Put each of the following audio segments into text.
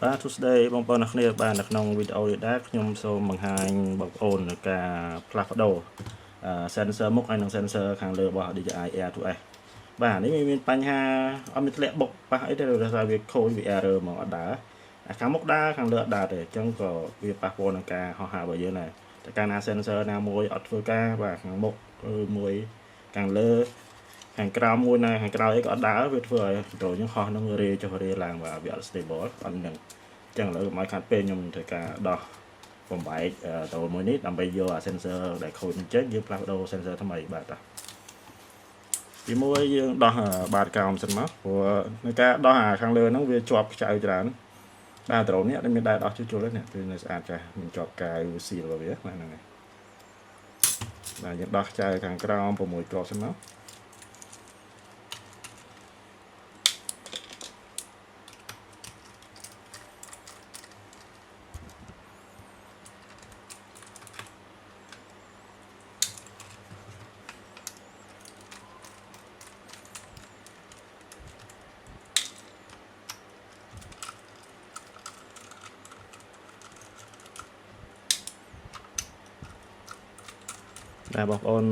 បាទសួស្តីបងប្អូនអ្នកគ្នាបាទនៅក្នុងវីដេអូនេះដែរខ្ញុំសូមបង្ហាញបងប្អូននៅការផ្លាស់ប្ដូរ sensor មុខហើយនិង sensor ខាងលើរបស់ DJI Air 2S បាទនេះមានបញ្ហាអត់មានធ្លាក់បុកប៉ះអីទេដោយសារវាខូចវា error មកអត់ដើរខាងមុខដើរខាងលើអត់ដើរទេអញ្ចឹងក៏វាប៉ះពាល់នឹងការហោះហើររបស់យើងដែរតែកាលណា sensor ណាមួយអត់ធ្វើការបាទខាងមុខឬមួយខាងលើខាងក្រោមមួយណាខាងក្រោយអីក៏អត់ដើរវាធ្វើឲ្យ control យើងហោះនឹងរេចុះរេឡើងបាទវាអត់ stable អត់នឹង ចឹងឥឡូវមកខាត់ពេលខ្ញុំធ្វើការដោះបំបែកតូលមួយនេះដើម្បីយកអា sensor ដែលខូចនេះចេញយើងផ្លាស់ប្ដូរ sensor ថ្មីបាទតាទីមួយយើងដោះបាតកោមសិនមកព្រោះនៅការដោះអាខាងលើហ្នឹងវាជាប់ខ្ចៅច្រើនបាទដ្រូននេះអត់មានដែរដោះជួសជុលទេនេះគឺនៅស្អាតចាស់មានជាប់កែវស៊ីលរបស់វាបាទហ្នឹងហើយបាទយើងដោះខ្ចៅខាងក្រោម6គ្រាប់សិនមកបាទបងប្អូន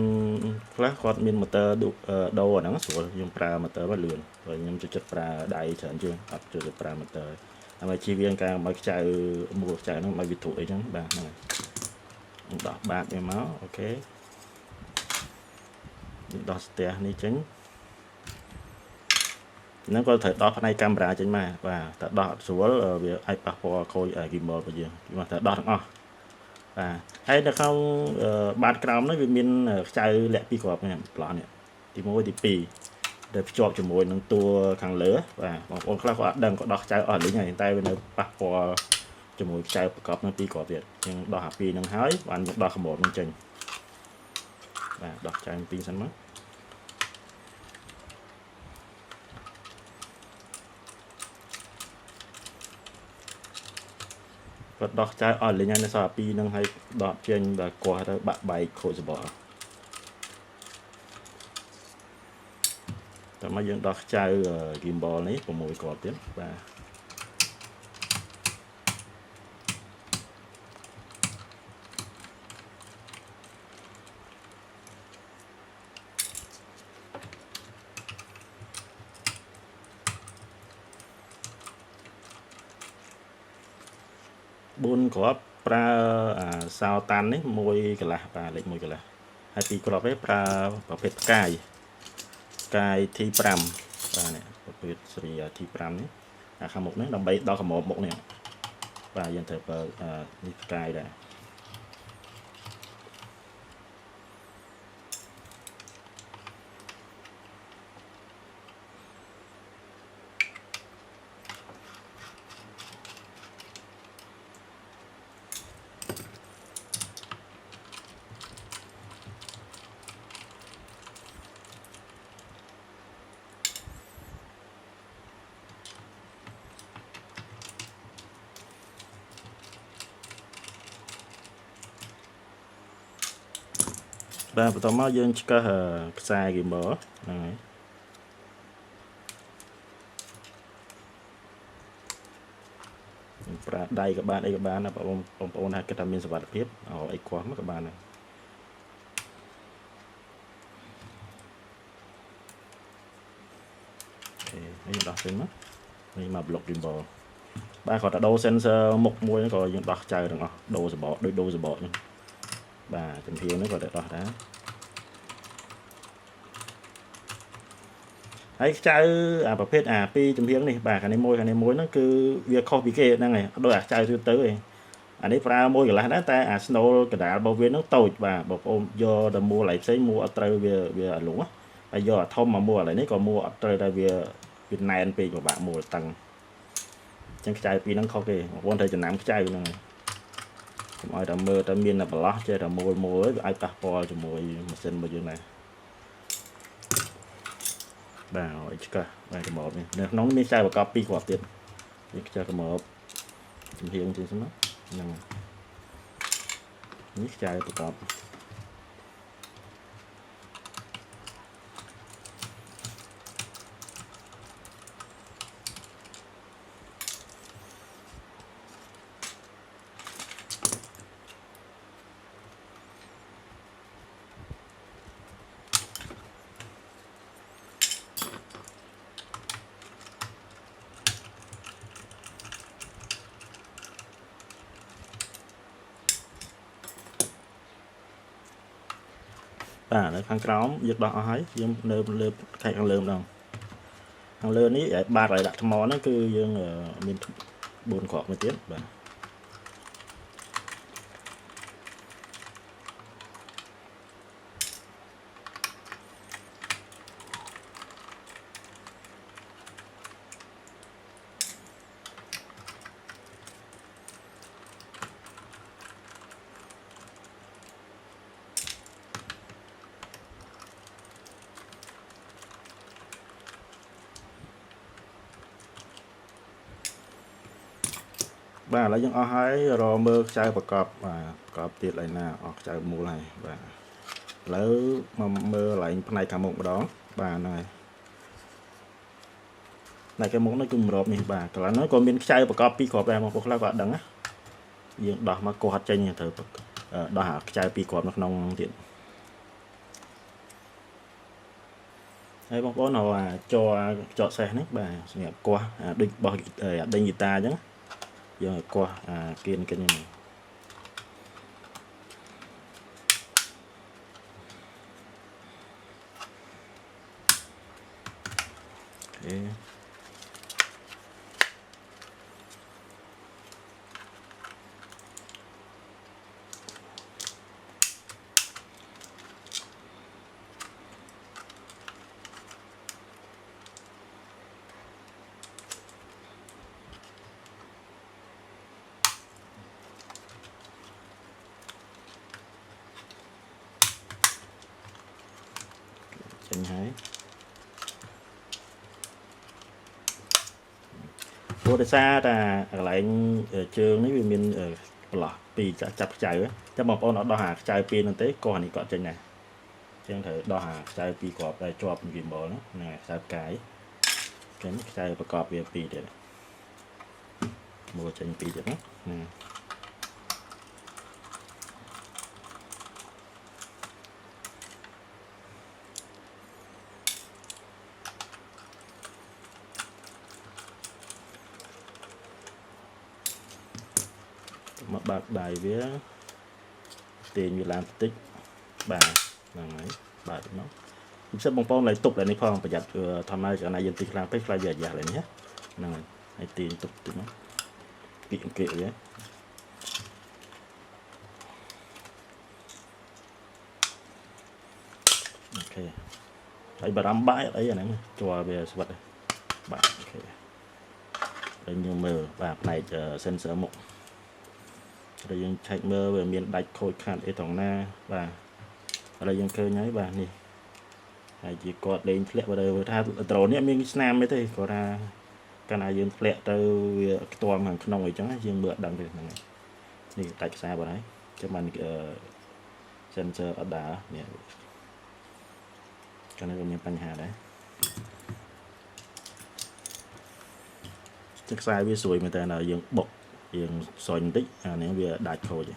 ខ្លះគាត់មាន motor ដូរអាហ្នឹងស្រួលយើងប្រើ motor មកលឿនព្រោះខ្ញុំចូលចិត្តប្រើដៃច្រើនជាងអត់ចូលចិត្តប្រើ motor ដើម្បីជៀសវាងការមកខ្ចៅមួលខ្ចៅហ្នឹងមកវាធុអីចឹងបាទហ្នឹងហើយដោះបាតវាមកអូខេដោះស្ទះនេះចេញហ្នឹងក៏ត្រូវដោះផ្នែកកាមេរ៉ាចេញមកបាទតែដោះអត់ស្រួលវាអាចប៉ះពាល់ខូច gimbal របស់យើងមកតែដោះទាំងអស់បាទហើយនៅក្នុងបាតក្រោមហ្នឹងវាមានខ្ចៅលាក់ពីរគ្រាប់នេះប្លោះនេះទី1ទី2ដែលភ្ជាប់ជាមួយនឹងតួខាងលើបាទបងប្អូនខ្លះក៏អត់ដឹងក៏ដោះខ្ចៅអស់លីងហើយតែវានៅប៉ះពាល់ជាមួយខ្ចៅប្រកបនៅពីរគ្រាប់ទៀតយើងដោះអាពីរហ្នឹងហើយបានយើងដោះកម្រិតហ្នឹងចេញបាទដោះខ្ចៅពីរសិនមកគាត់ដោះចៅអស់លេងហើយនៅសល់ពីរនឹងហើយដកចេញដល់កោះទៅបាក់បែកខូចសបល់តែមកយើងដោះចៅ gimbal នេះ6គ្រាប់ទៀតបាទ4គ្រាប់ប្រើសោតាន់នេះ1កន្លះបាទលេខ1កន្លះហើយ2គ្រាប់នេះប្រើប្រភេទផ្កាយT5 បាទនេះប្រភេទស៊េរី T5 នេះខាងមុខនេះដើម្បីដល់កម្របមុខនេះបាទយើងត្រូវប្រើនេះផ្កាយដែរបាទបន្តមកយើងឆ្កឹះខ្សែ gimbal ហ្នឹងហើយប្រើដៃក៏បានអីក៏បានណាបងប្អូនថាគិតថាមានសុវត្ថិភាពអីខ្វះមកក៏បានដែរអូខេយើងដោះចេញមកនេះមក block gimbal បាទគាត់ទៅដូរ sensor មុខមួយក៏យើងដោះចៅទាំងអស់ដូរសបកដូចដូរសបកហ្នឹងបាទចំហៀងនេះក៏តែដោះដែរហើយខ្ចៅអាប្រភេទពីរចំហៀងនេះបាទខាងនេះមួយហ្នឹងគឺវាខុសពីគេហ្នឹងហើយដូចអាខ្ចៅទូទៅឯងអានេះប្រើ1កន្លះដែរតែអា snol កដាលរបស់វាហ្នឹងតូចបាទបងប្អូនយកដល់មួលឯផ្សេងមួលអត់ត្រូវវាអាលុងហើយយកអាធំមកមួលឥឡូវនេះក៏មួលអត់ត្រូវតែវាណែនពេកពិបាកមួលតឹងអញ្ចឹងខ្ចៅពីរហ្នឹងខុសគេបងប្អូនត្រូវចំណាំខ្ចៅហ្នឹងហើយកុំឲ្យតែមើលតែមានតែបន្លោះចេះតែមួលវាអាចប៉ះពាល់ជាមួយម៉ាស៊ីនរបស់យើងដែរបាទឲ្យឆ្កឹះបាទកម្របនេះនៅក្នុងមានខ្សែប្រកប2គ្រាប់ទៀតនេះខ្សែកម្របចំហៀងជាងស្មើហ្នឹងនេះខ្សែប្រកប បាទនៅខាងក្រោមយើងដោះអស់ហើយយើងនៅលើខែខាងលើម្ដងខាងលើនេះបាតឲ្យដាក់ថ្មហ្នឹងគឺយើងមាន4គ្រាប់មួយទៀតបាទបាទឥឡូវយើងអស់ហើយរមើលខ្ចៅប្រកបបាទប្រកបទៀតឡើយណាអស់ខ្ចៅមូលហើយបាទឥឡូវមកមើលកន្លែងផ្នែកខាងមុខម្ដងបាទហ្នឹងហើយផ្នែកខាងមុខនេះគឺម្របនេះបាទកន្លែងហ្នឹងក៏មានខ្ចៅប្រកប2គ្រាប់ដែរបងប្អូនខ្លះក៏អត់ដឹងណាយើងដោះមកកោះអត់ចេញត្រូវដោះអាខ្ចៅ2គ្រាប់នៅក្នុងទៀតហើយបងប្អូនឲ្យចកសេះហ្នឹងបាទសម្រាប់កោះដូចបោះដេញហ្គីតាអញ្ចឹងយើងឲ្យកោះគៀននេះ ចេញហើយព្រោះដោយសារតែកន្លែងជើងនេះវាមានប្រឡោះពីចាប់ខ្ចៅតែបងប្អូនអត់ដោះអាខ្ចៅពីនោះទេក៏អានេះក៏ចេញដែរចឹងត្រូវដោះអាខ្ចៅពីគ្រាប់ដែលជាប់នឹង gimbal ហ្នឹងខ្សែផ្កាយចឹងខ្សែប្រកបវាពីរទៀតមួយចេញពីរទៀតណាមកបាក់ដៃវាទាញវាឡើងបន្តិចបាទហ្នឹងហើយបាទមកពិសេសបងប្អូនឡើយទុកតែនេះផងប្រយ័ត្នធម្មតាចណាយើងទីខ្លាំងពេកខ្លាចវាអាយ៉ាស់ឡើយនេះហ្នឹងហើយទាញទុកតិចមកពីអង្គវាអូខេហើយបារម្ភបាយអីអាហ្នឹងជួវាស្វិតបាទអូខេហើយយើងមើលបាទផ្នែក sensor មុខហើយយើងឆែកមើលវាមានដាច់ខូចខាតអីត្រង់ណាបាទឥឡូវយើងឃើញហើយបាទនេះហើយជាគាត់លេងធ្លាក់បើថាដ្រូននេះមានស្នាមទេគាត់ថាកាលណាយើងធ្លាក់ទៅវាខ្ទាំខាងក្នុងអីចឹងយើងមើលអត់ដឹងទេហ្នឹងនេះដាច់ខ្សែបាត់ហើយចាំបានsensor អត់ដើរនេះកាលណាក៏មានបញ្ហាដែរខ្សែវាស្រួយមែនតើយើងបុកយើងសុញបន្តិចអានេះវាដាច់ខូច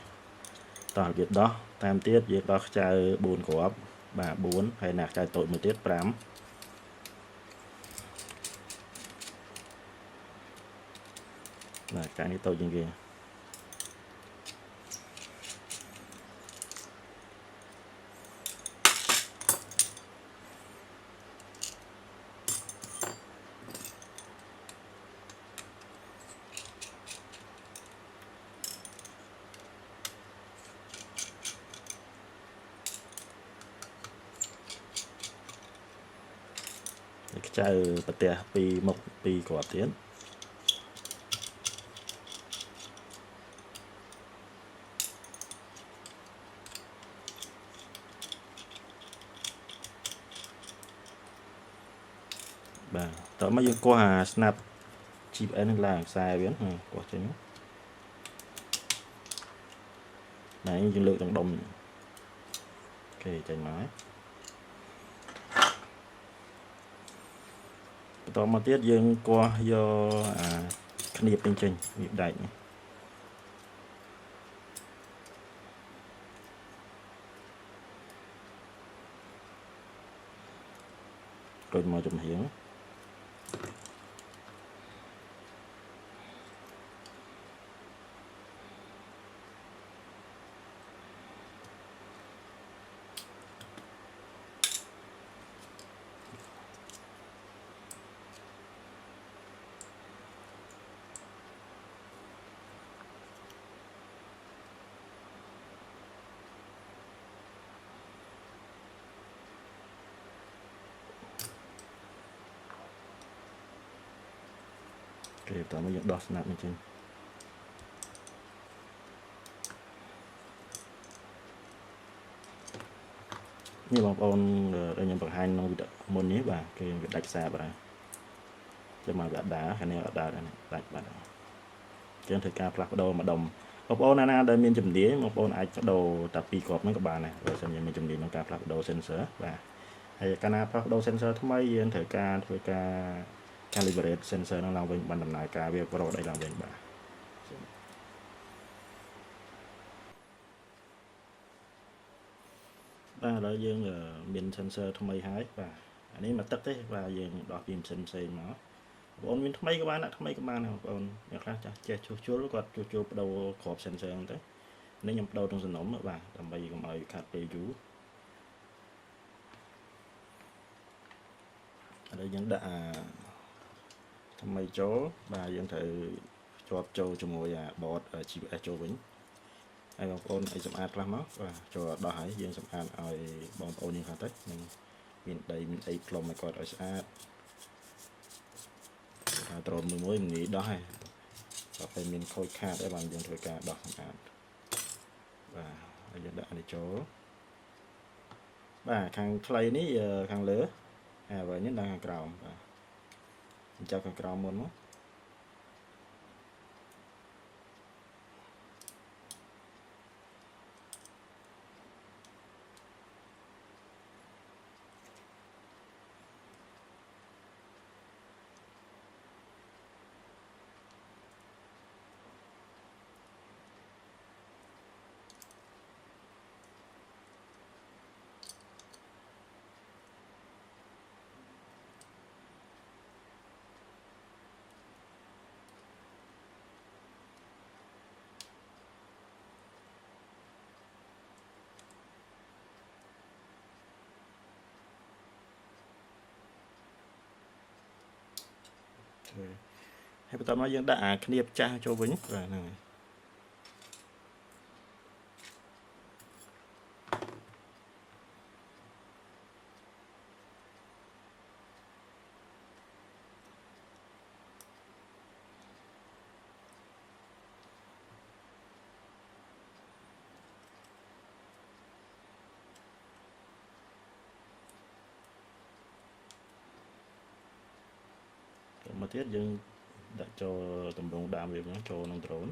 តោះវាដោះតាមទៀតយើងដោះខ្ចៅ4គ្រាប់បាទ4ហើយណាខ្ចៅតូចមួយទៀត5បាទខ្ចៅនេះតូចជាងគេខ្ចៅប្រទះពីមុខពីគ្រាប់ទៀតបាទតោះមកយើងកោះអា snap GPS នឹងឡើងខ្សែវាកោះចេញណែយើងលើកទាំងដុំអូខេចេញមកហើយបន្តមកទៀតយើងកោះយកអាគ្នាបចេញវាដាច់កូនមកចំហៀង គេតើមកយើងដោះស្នាប់នេះចេញនេះបងប្អូនដែលខ្ញុំបង្ហាញក្នុងវីដេអូមុននេះបាទគេវាដាច់ខ្សែបាទចាំមកវាអត់ដើរខាងនេះអត់ដើរដែរដាច់បាទចឹងធ្វើការផ្លាស់ប្ដូរម្ដុំបងប្អូនណាដែលមានជំនាញបងប្អូនអាចបដូរតែពីរគ្រាប់ហ្នឹងក៏បានដែរបើសិនជាមានជំនាញក្នុងការផ្លាស់ប្ដូរ sensor បាទហើយកាលណាផ្លាស់ប្ដូរ sensor ថ្មីយើងត្រូវការធ្វើការ calibrate sensor ហ្នឹងឡើងវិញបានដំណើរការវាប្រកបដោយឡើងវិញបាទបាទឥឡូវយើងមាន sensor ថ្មីហើយបាទអានេះមកទឹកទេបាទយើងដោះពីម៉ាស៊ីនផ្សេងមកបងប្អូនមានថ្មីក៏បានថ្មីក៏បានបងប្អូនអ្នកខ្លះចាស់ចេះជួសជុលគាត់ជួសជុលបដូរគ្រាប់ sensor ហ្នឹងទៅនេះខ្ញុំបដូរក្នុងសំណុំបាទដើម្បីកុំឲ្យខាត់ពេលយូរឥឡូវយើងដាក់ថ្មីចូលបាទយើងត្រូវជាប់ចូលជាមួយបត GPS ចូលវិញហើយបងប្អូនឲ្យសម្អាតខ្លះមកបាទចូលដោះហើយយើងសម្អាតឲ្យបងប្អូនយើងខ្លះទៅនឹងមានដីផ្លុំឲ្យគាត់ឲ្យស្អាតថាត្រមមួយងាយដោះហើយបើពេលមានខូចខាតអីបានយើងធ្វើការដោះសម្អាតបាទហើយយើងដាក់នេះចូលបាទខាងខ្លីនេះខាងលើហើយវិញនេះដល់ខាងក្រោមបាទចាប់ខាងក្រោមមុនមកហើយបន្តមកយើងដាក់គ្នាបចាស់ចូលវិញបាទហ្នឹងហើយមកទៀតយើងដាក់ចូលតម្រងដើមវាហ្នឹងចូលក្នុង drone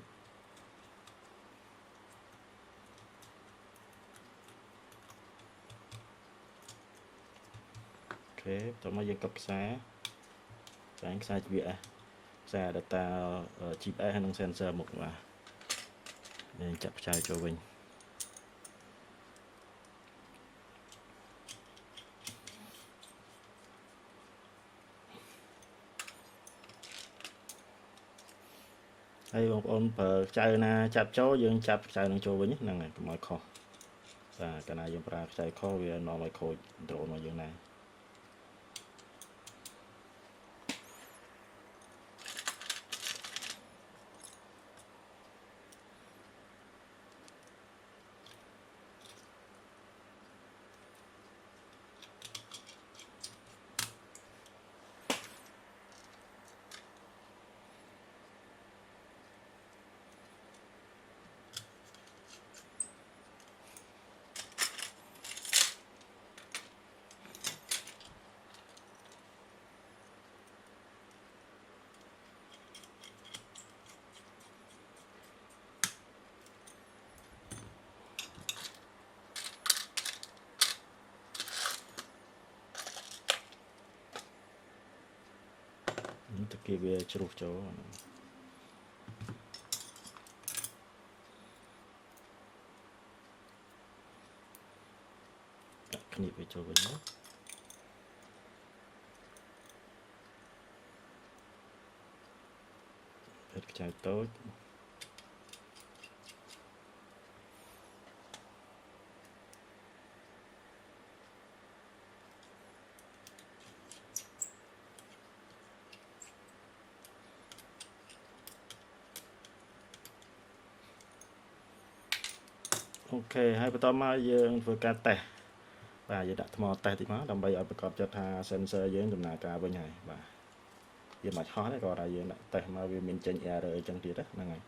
អូខេតោះមកយើងកត់ខ្សែខ្សែ GPS ខ្សែ data GPS ហើយនឹង sensor មុខបាទយើងចាក់ផ្សាយចូលវិញហើយបងប្អូនប្រើខ្ចៅណាចាប់ចូលយើងចាប់ខ្ចៅនឹងចូលវិញហ្នឹងហើយកុំឲ្យខុសបាទកាលណាយើងប្រើខ្ចៅខុសវានាំឲ្យខូច drone របស់យើងដែរទៅគេវាជ្រុះចូលដាក់គ្នាវាចូលវិញមកពេលខ្ចៅតូចអូខេហើយបន្តមកយើងធ្វើការតេស្តបាទយើងដាក់ថ្មតេស្តតិចមកដើម្បីឲ្យប្រកបចិត្តថា sensor យើងដំណើរការវិញហើយបាទ វាមិនហោះទេក៏ថាយើងដាក់តេស្តមកវាមានចេញ error អញ្ចឹងទៀតហ្នឹងហើយ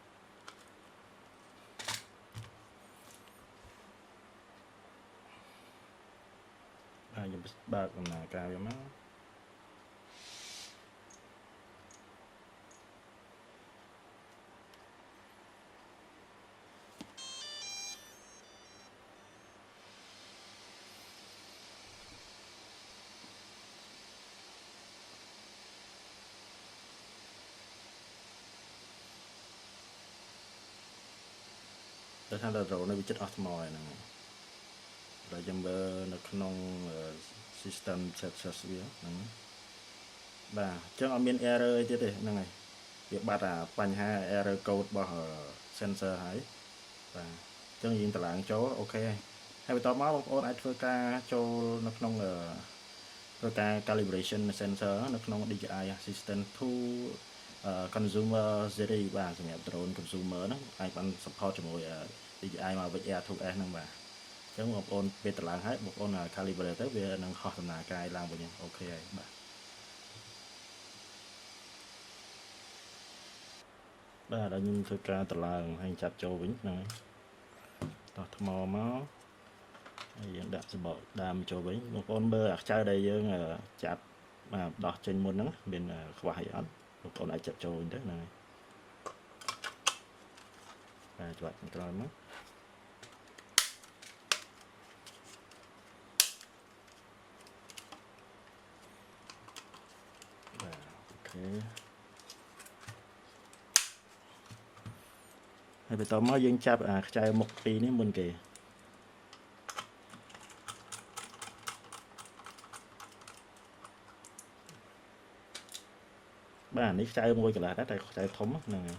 ខ្ញុំបើកដំណើរការវាមកតែថារ៉ូនៅវាចិត្តអស់ថ្មហើយហ្នឹងហើយខ្ញុំមើលនៅក្នុង system success វាហ្នឹងបាទអញ្ចឹងអត់មាន error អីទៀតទេហ្នឹងហើយវាបាត់អាបញ្ហា error code របស់ sensor ហើយបាទអញ្ចឹងយើងតម្លើងចូលអូខេហើយបន្ទាប់មកបងប្អូនអាចធ្វើការចូលនៅក្នុងធ្វើការ calibration sensor នៅក្នុង DJI Assistant 2 consumer series បាទសម្រាប់ drone consumer ហ្នឹងអាចបាន support ជាមួយ DJI Mavic Air 2S ហ្នឹងបាទអញ្ចឹងបងប្អូនពេលតម្លើងហើយបងប្អូន calibrate ទៅវានឹងហោះដំណើរការឡើងវិញអូខេហើយបាទបាទដល់ខ្ញុំធ្វើការតម្លើងហើយចាប់ចូលវិញហ្នឹងហើយតោះថ្មមកហើយយើងដាក់សបកដើមចូលវិញបងប្អូនមើលអាខ្ចៅដែលយើងចាប់បាទដោះចេញមុនហ្នឹងមានខ្វះអីអត់បងប្អូនអាចចាប់ចូលវិញទៅហ្នឹងហើយបាទច្បាប់ក្រោយមកបាទអូខេហើយបន្តមកយើងចាប់អាខ្ចៅមុខពីរនេះមុនគេបាទនេះខ្ចៅមួយកន្លះដែរតែខ្ចៅធំហ្នឹងហើយ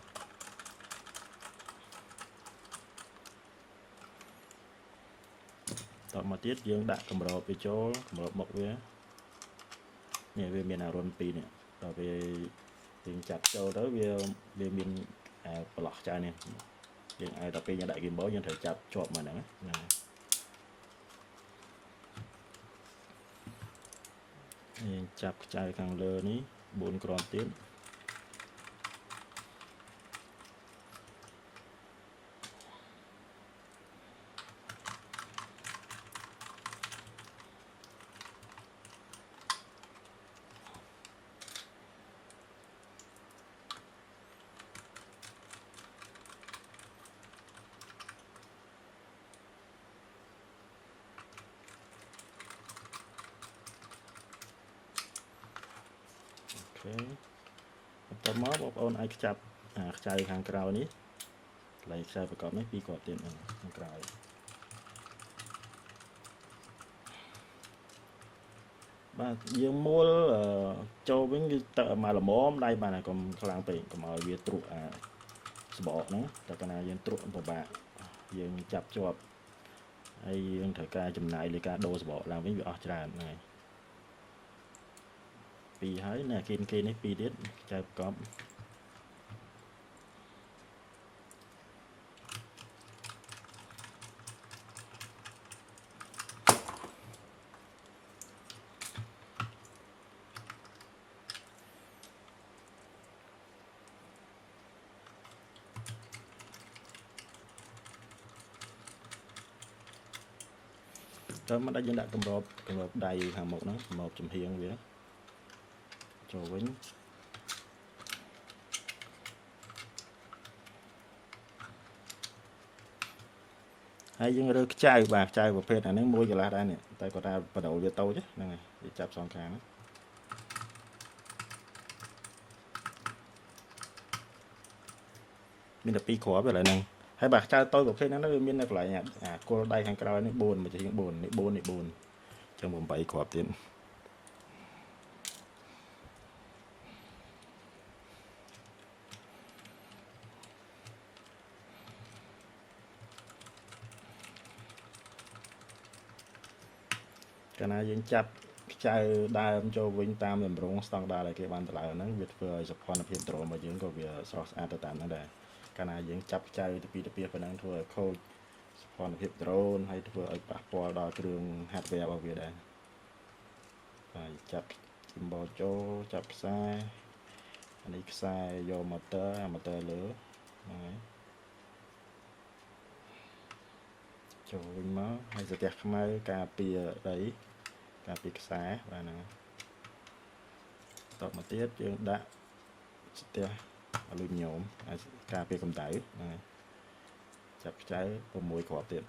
តមកទៀតយើងដាក់កម្របវាចូលកម្របមុខវានេះវាមានអារុន2នេះដល់ពេលយើងចាប់ចូលទៅវាមានប្រឡោះខ្ចៅនេះយើងឲ្យដល់ពេលយើងដាក់ gimbal យើងត្រូវចាប់ជាប់មកហ្នឹងណាយើងចាប់ខ្ចៅខាងលើនេះ4គ្រាប់ទៀតបន្ទាប់មកបងប្អូនអាចចាប់ខ្ចៅខាងក្រៅនេះកន្លែងខ្សែប្រកបនេះ2គ្រាប់ទៀតខាងក្រៅបាទយើងមួលចូលវិញគឺទៅមកល្មមដៃបានតែកុំខ្លាំងពេកកុំឲ្យវាទ្រុកសបកហ្នឹងតែកាលណាយើងទ្រុកពិបាកយើងចាប់ជាប់ហើយយើងត្រូវការចំណាយលើការដូរសបកឡើងវិញវាអស់ច្រើនហ្នឹងហើយពីរហើយណាគេនេះពីរទៀតចែកប្រកបតើមកដាក់យើងដាក់កម្របដៃខាងមុខហ្នឹងកម្របចំហៀងវាចូលវិញហើយយើងរើខ្ចៅបាទខ្ចៅប្រភេទអានេះមួយកន្លះដែរនេះតែគាត់ថាបដូរវាតូចហ្នឹងហើយវាចាប់សងខាងមានតែ2គ្រាប់ឥឡូវហ្នឹងហើយបាទខ្ចៅតូចប្រភេទហ្នឹងវាមាននៅកន្លែងអាគល់ដៃខាងក្រោយនេះ4មួយជាង4នេះ4នេះ4ចឹង8គ្រាប់ទៀតកាលណាយើងចាប់ខ្ចៅដើមចូលវិញតាមតម្រងស្តង់ដារដែលគេបានតម្លើងហ្នឹងវាធ្វើឲ្យសោភ័ណភាពដ្រូនរបស់យើងក៏វាស្រស់ស្អាតទៅតាមហ្នឹងដែរកាលណាយើងចាប់ខ្ចៅទៅពីប៉ុណ្ណឹងធ្វើឲ្យខូចសោភ័ណភាពដ្រូនហើយធ្វើឲ្យប៉ះពាល់ដល់គ្រឿង hardware របស់វាដែរហើយចាប់ gimbal ចូលចាប់ខ្សែ នេះខ្សែយក motor លើហ្នឹងចូលវិញមកហើយស្ទះខ្មៅការពារដីការពារខ្សែបាទហ្នឹងតបមកទៀតយើងដាក់ស្ទះអាលុយមីញ៉ូមការពារកម្ដៅហ្នឹងហើយចាប់ខ្ចៅ6គ្រាប់ទៀត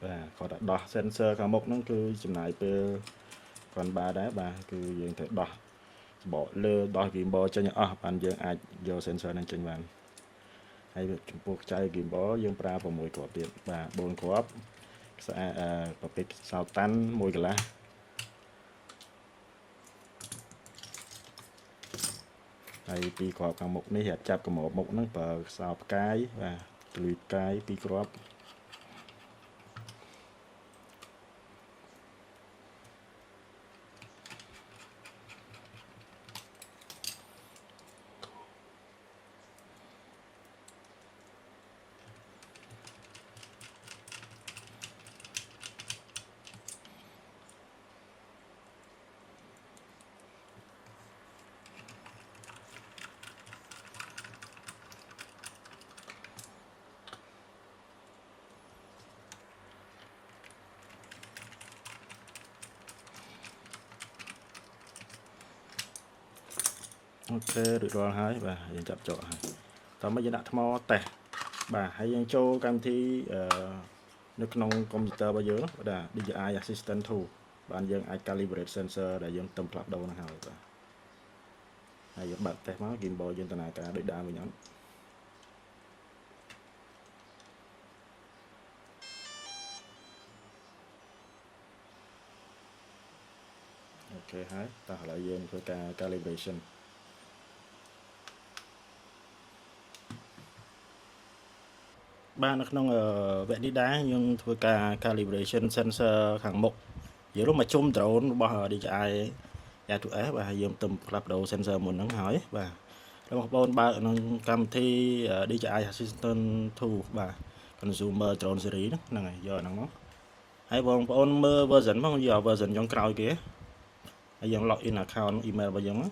បាទគាត់ថាដោះ sensor ខាងមុខហ្នឹងគឺចំណាយពេលគាត់បានដែរបាទគឺយើងត្រូវដោះច្បកលើដោះ gimbal ចេញអស់បានយើងអាចយក sensor ហ្នឹងចេញបានហើយចំពោះខ្ចៅ gimbal យើងប្រើ6គ្រាប់ទៀតបាទ4គ្រាប់ខ្សែប្រភេទសោតាន់1កន្លះហើយ2គ្រាប់ខាងមុខនេះចាប់កម្របមុខហ្នឹងប្រើខ្សោផ្កាយបាទទលីផ្កាយ2គ្រាប់អូខេរួចរាល់ហើយបាទយើងចាប់ចកហើយតោះមកយើងដាក់ថ្មតេស្តបាទហើយយើងចូលកម្មវិធីនៅក្នុងកុំព្យូទ័ររបស់យើងបាទ DJI Assistant 2បានយើងអាច calibrate sensor ដែលយើងទំផ្លាស់ប្ដូរហ្នឹងហើយបាទហើយយើងបើកតេស្តមក gimbal យើងដំណើរការដូចដើមវិញអត់អូខេហើយតោះឥឡូវយើងធ្វើការ calibration បាទនៅក្នុងវគ្គនេះដែរយើងធ្វើការ calibration sensor ខាងមុខនិយាយរួមមកជុំ drone របស់ DJI Air 2S បាទយើងទៅផ្លាស់ប្ដូរ sensor មុនហ្នឹងហើយបាទហើយបងប្អូនបើកក្នុងកម្មវិធី DJI Assistant 2បាទ consumer drone series ហ្នឹងហើយយកហ្នឹងមកហើយបងប្អូនមើល version មកយក version ចុងក្រោយគេហើយយើង log in account email របស់យើងមក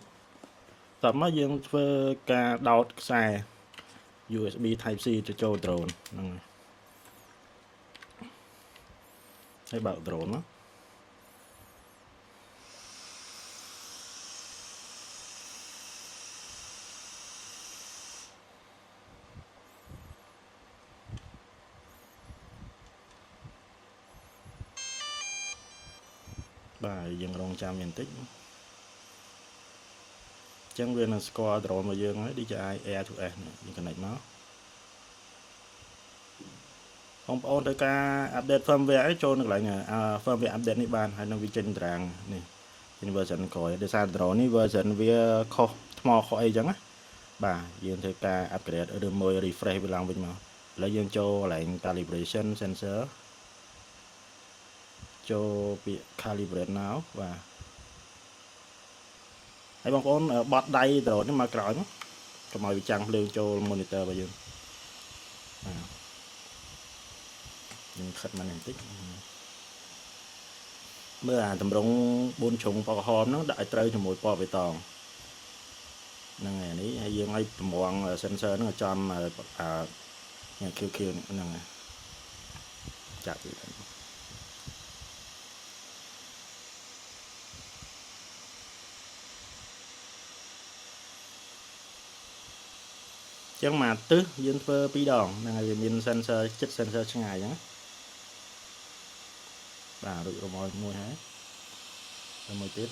តបមកយើងធ្វើការដោតខ្សែ USB Type C ទៅចូល drone ហ្នឹងហើយបើក drone មកបាទយើងរងចាំបន្តិចអញ្ចឹងវានឹងស្គាល់ drone របស់យើងហើយ DJI Air 2S យើង connect មកបងប្អូនត្រូវការ update firmware ឲ្យចូលនៅកន្លែង firmware update នេះបានហើយនឹងវាចេញតារាងនេះជា version ក្រោយដោយសារ drone នេះ version វាខុសថ្មខុសអីចឹងណាបាទយើងធ្វើការ upgrade ឬមួយ refresh វាឡើងវិញមកឥឡូវយើងចូលកន្លែង calibration sensor ចូលពាក្យ calibrate now បាទហើយបងប្អូនបត់ដៃ drone នេះមកក្រោយមកកុំឲ្យវាចាំងភ្លើងចូល monitor របស់យើងបាទយើងខិតមកបន្តិចមើលអាតម្រង4ជ្រុងពណ៌ក្រហមហ្នឹងដាក់ឲ្យត្រូវជាមួយពណ៌បៃតងហ្នឹងហើយនេះហើយយើងឲ្យតម្រង់ sensor ហ្នឹងឲ្យចំខៀវហ្នឹងចាក់វាចឹងមកទិសយើងធ្វើ2ដងហ្នឹងហើយវាមាន sensor ចិត្ត sensor ឆ្ងាយអញ្ចឹងបាទរួចរមមួយហើយហើយមួយទៀត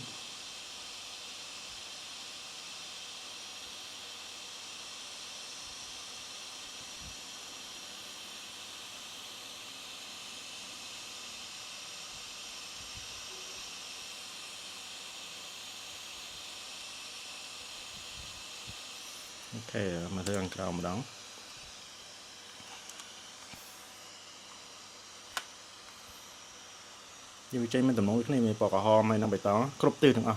ok mà thưa ăn cào mà đóng nhưng trên mình tầm nông cái này mình bỏ cả hòm hay năng bài tó cướp tư thằng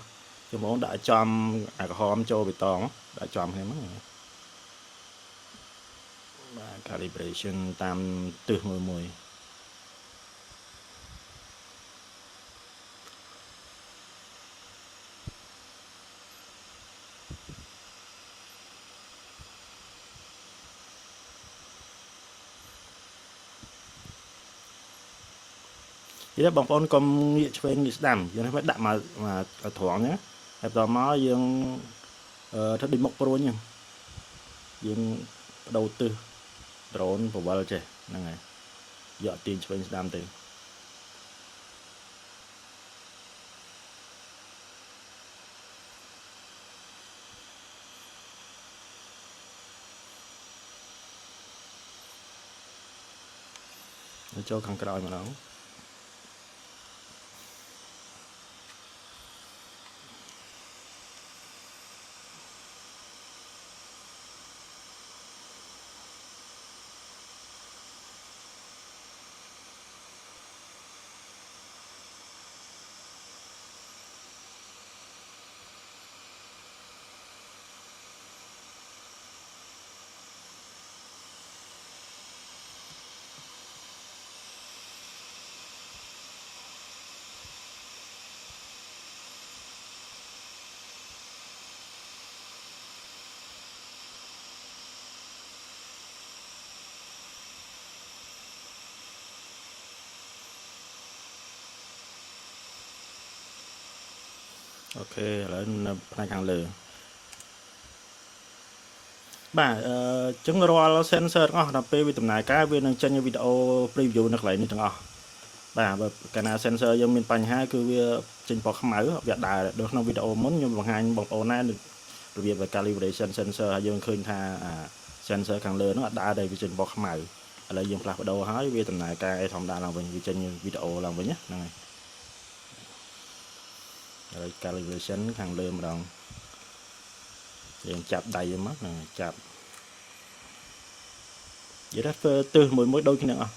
chứ bố đã chom cả hòm cho bài tó đã chom hay mất calibration tam từ mùi mùi thì đó bằng con công nghệ trên nghị đàm cho nên phải đạm mà thoáng nhé hẹp tò mò dương thất định mộc pro nha dương đầu tư drone của bao trẻ này dọn tiền trên đàm từ cho khăn còi mà nó ok lên hai hàng lửa bà chứng roll sensor đó là pe tầm này cái viên chân như video preview nó lại như thằng bà cái nào sensor do mình bành hai cứ trên bọc máy việc đài được trong video muốn nhưng bằng hai bọc ô này được việc về calibration sensor dương khơi tha sensor càng lớn nó đã đây trên bọc máy là dương plug đầu hỏi vì tầm này cái thông đa làm với trên video làm với nhé này rồi calibration càng lớn mà đồng chạp đầy mắt này chạp vậy đó từ mỗi đôi khi nào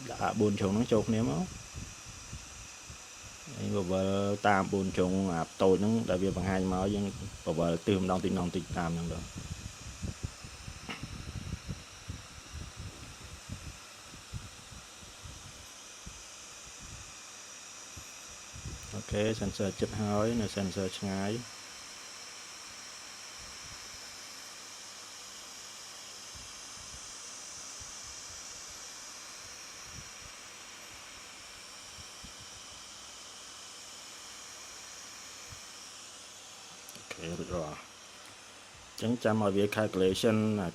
đã buồn chồng nó chột ném máu và tam buồn chồng tôi nó đại việt bằng hai máu nhưng và từ đông tin tam nữa ok sensor chụp hỏi là sensor ngay rồi chẳng chăm ở việc calculation là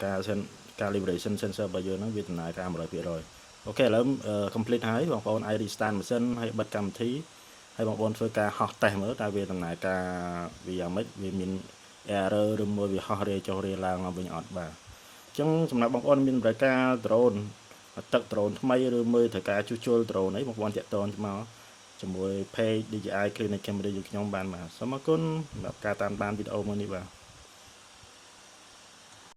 calibration sensor bây giờ nó việc này cam rồi ok là complete hái bằng con ID stand mà sân hay bật cầm thí hay bằng con phơi ca học tay mới ta về tầm này ca vì mấy vì mình error rồi mua vì họ để cho để làm với nhọt và chẳng sầm bằng con mình phải ca drone tật drone mấy rồi mới thời ca chu chu drone ấy một con chạy tôn mà cho mùi pay DJI clinic camera dùng trong bàn mà sao mà con ca tam ban video mà đi vào